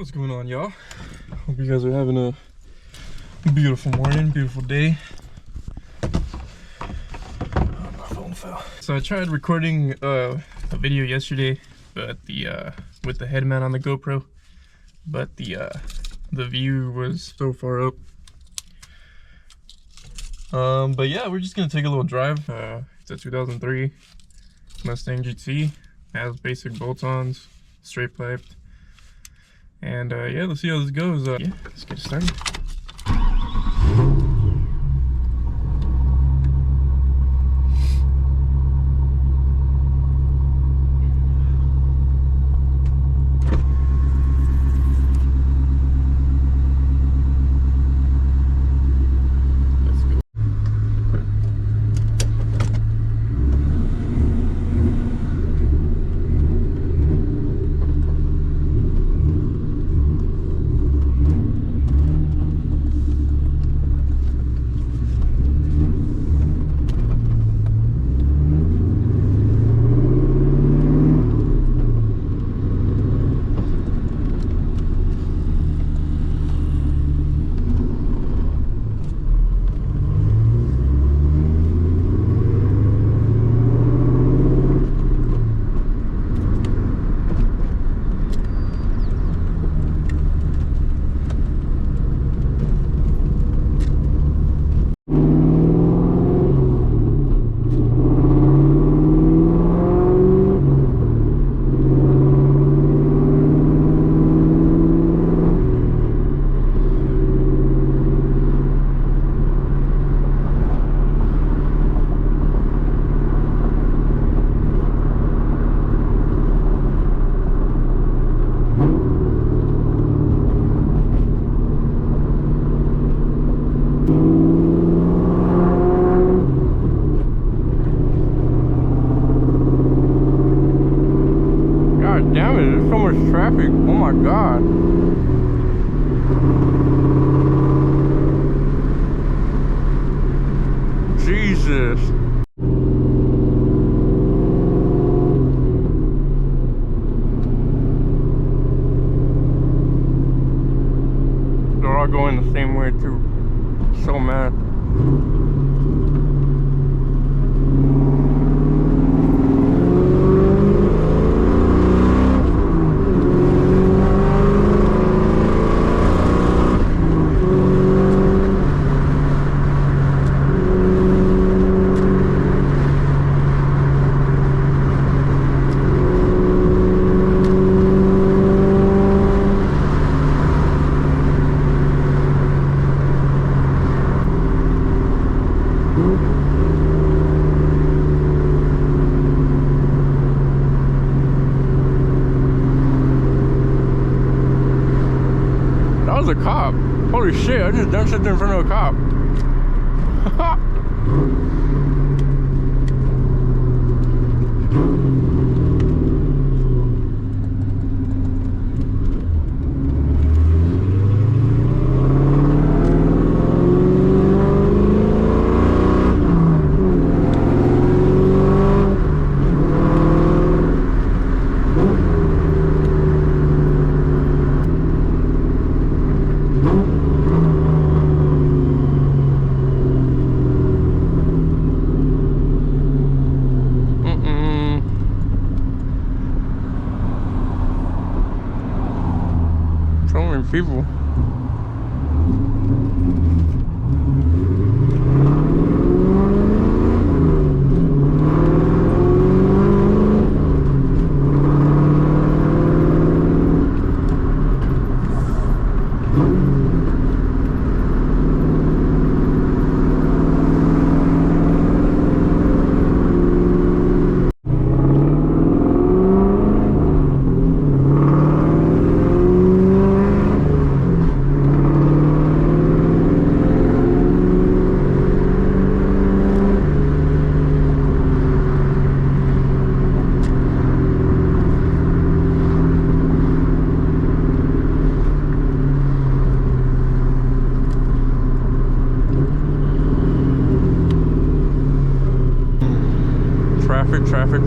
What's going on, y'all? Hope you guys are having a beautiful morning, beautiful day. Oh, my phone fell. So I tried recording a video yesterday, but with the head mount on the GoPro, but the view was so far up. But yeah, we're just gonna take a little drive. It's a 2003 Mustang GT. Has basic bolt-ons, straight piped. And yeah, let's see how this goes. Yeah, let's get started. Damn it, there's so much traffic. Oh my god. Jesus. They're all going the same way too. So mad. A cop. Holy shit, I just done sitting in front of a cop. People.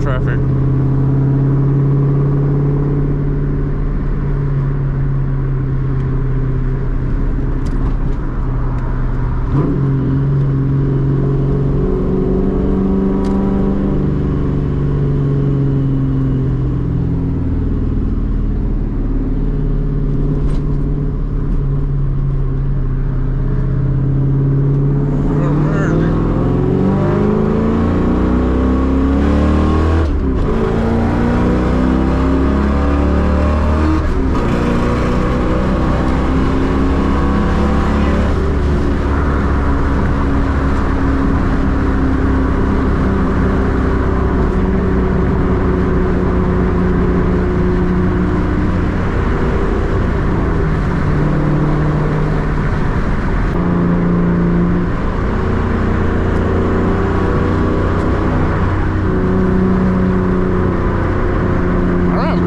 Traffic.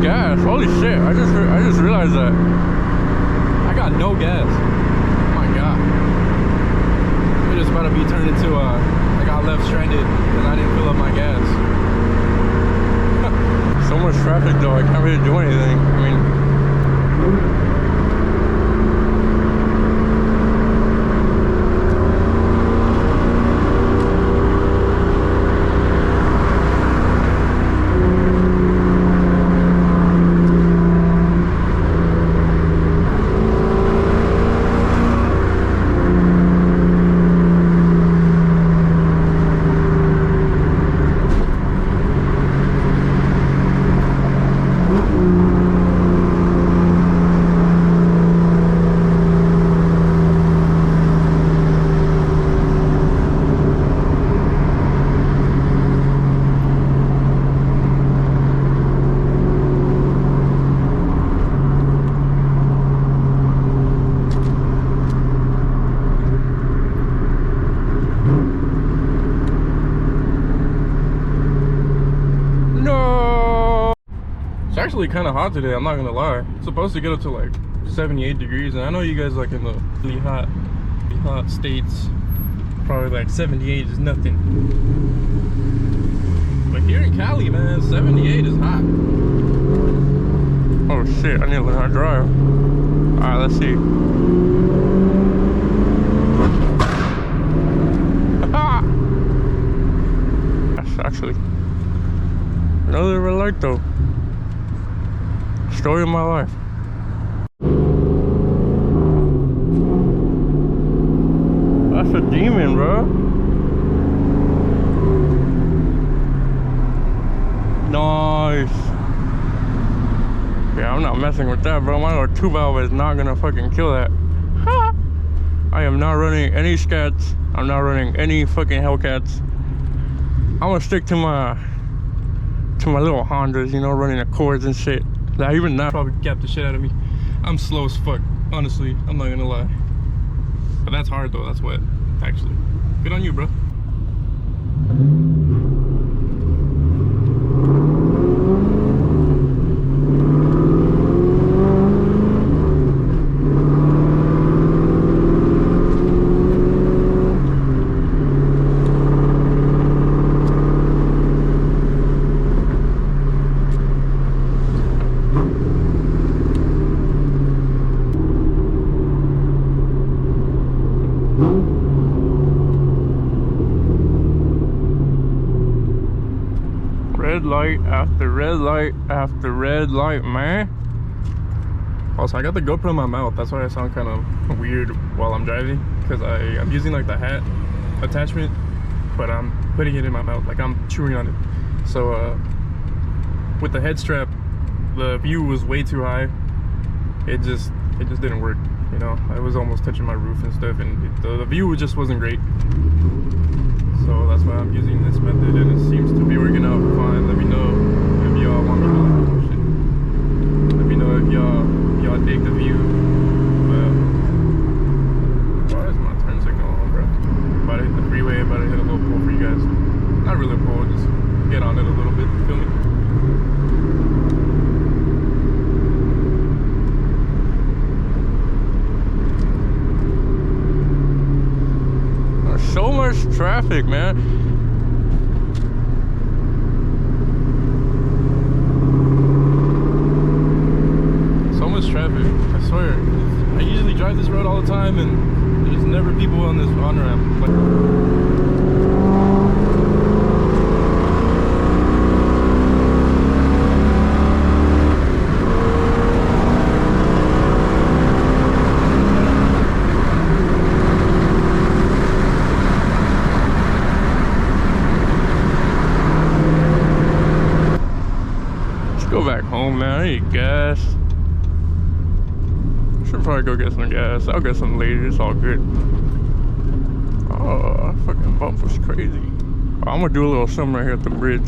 gas. Holy shit! I just realized that I got no gas. Oh my god! We're just about to be turned into I got left stranded because I didn't fill up my gas. So much traffic though, I can't really do anything. I mean. It's actually kind of hot today, I'm not gonna lie. It's supposed to get up to like 78 degrees, and I know you guys like in the really hot states, probably like 78 is nothing. But here in Cali, man, 78 is hot. Oh shit, I need to learn how to drive. Alright, let's see. That's actually another red light though. Story of my life. That's a demon, bro. Nice. Yeah, I'm not messing with that, bro. My little 2-valve is not gonna fucking kill that. Ha! I am not running any Scats. I'm not running any fucking Hellcats. I'm gonna stick to my little Hondas, you know, running Accords and shit. That even that probably capped the shit out of me. I'm slow as fuck, honestly. I'm not gonna lie. But that's hard though, that's wet, actually. Good on you, bro. Red light after red light after red light, man. Also, I got the GoPro in my mouth. That's why I sound kind of weird while I'm driving, because I'm using like the hat attachment, but I'm putting it in my mouth, like I'm chewing on it. So with the head strap, the view was way too high. It just didn't work, you know. I was almost touching my roof and stuff, and the view just wasn't great. So that's why I'm using this method, and it seems to be working out fine. Let me know if y'all want me to push it. Let me know if y'all dig the view. But why is my turn signal on, bro? About to hit the freeway, about to hit a little pole for you guys. Not really a pole, just get on it a little bit, feel me? So much traffic, man. So much traffic, I swear. I usually drive this road all the time, and there's never people on this on-ramp. Go back home, man. I need gas. Should probably go get some gas. I'll get some later. It's all good. Oh, that fucking bump was crazy. Oh, I'm gonna do a little something right here at the bridge.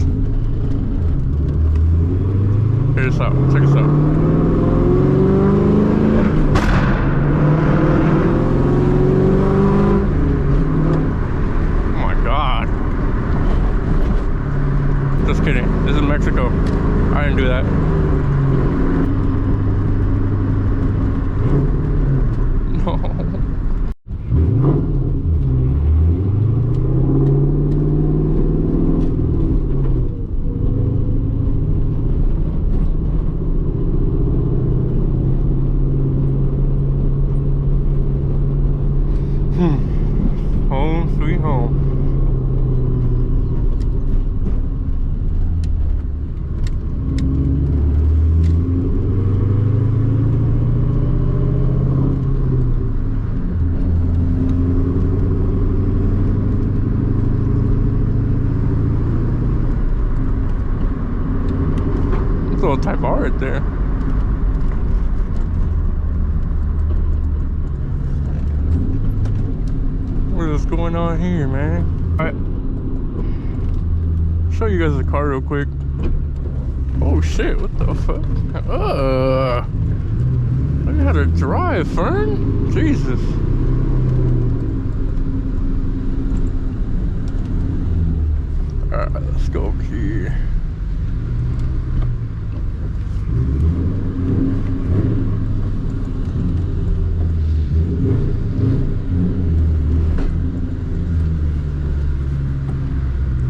Check this out. Check this out. Oh my god. Just kidding. This is Mexico. I didn't do that. Manifold Type R right there. What is going on here, man? Alright. Show you guys the car real quick. Oh shit, what the fuck? Look at how to drive, Fern. Jesus. Alright, let's go over here.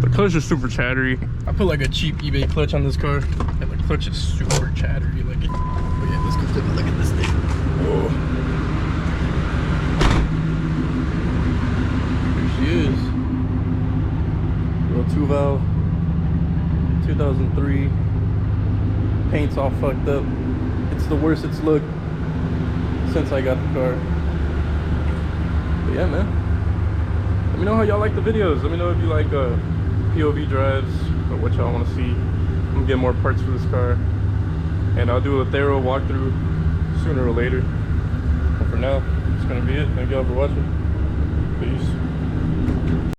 The clutch is super chattery. I put like a cheap eBay clutch on this car, and the clutch is super chattery. Like, oh yeah, let's go take a look at this thing. Whoa. Here she is. Little 2-valve, 2003. Paint's all fucked up. It's the worst it's looked since I got the car. But yeah, man. Let me know how y'all like the videos. Let me know if you like POV drives or what y'all want to see. I'm gonna get more parts for this car, and I'll do a thorough walkthrough sooner or later. But for now, it's gonna be it. Thank y'all for watching. Peace.